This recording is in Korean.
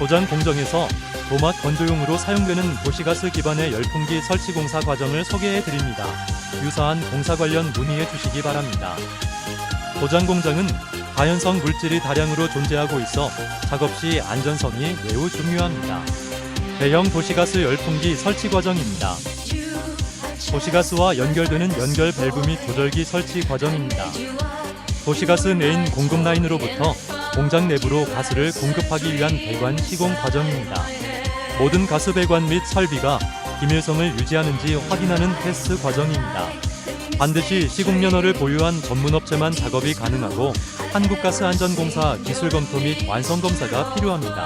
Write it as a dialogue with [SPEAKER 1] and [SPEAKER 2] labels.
[SPEAKER 1] 도장 공정에서 도막 건조용으로 사용되는 도시가스 기반의 열풍기 설치 공사 과정을 소개해 드립니다. 유사한 공사 관련 문의해 주시기 바랍니다. 도장 공정은 가연성 물질이 다량으로 존재하고 있어 작업 시 안전성이 매우 중요합니다. 대형 도시가스 열풍기 설치 과정입니다. 도시가스와 연결되는 연결 밸브 및 조절기 설치 과정입니다. 도시가스 메인 공급 라인으로부터 공장 내부로 가스를 공급하기 위한 배관 시공 과정입니다. 모든 가스 배관 및 설비가 기밀성을 유지하는지 확인하는 테스트 과정입니다. 반드시 시공면허를 보유한 전문업체만 작업이 가능하고 한국가스안전공사 기술 검토 및 완성 검사가 필요합니다.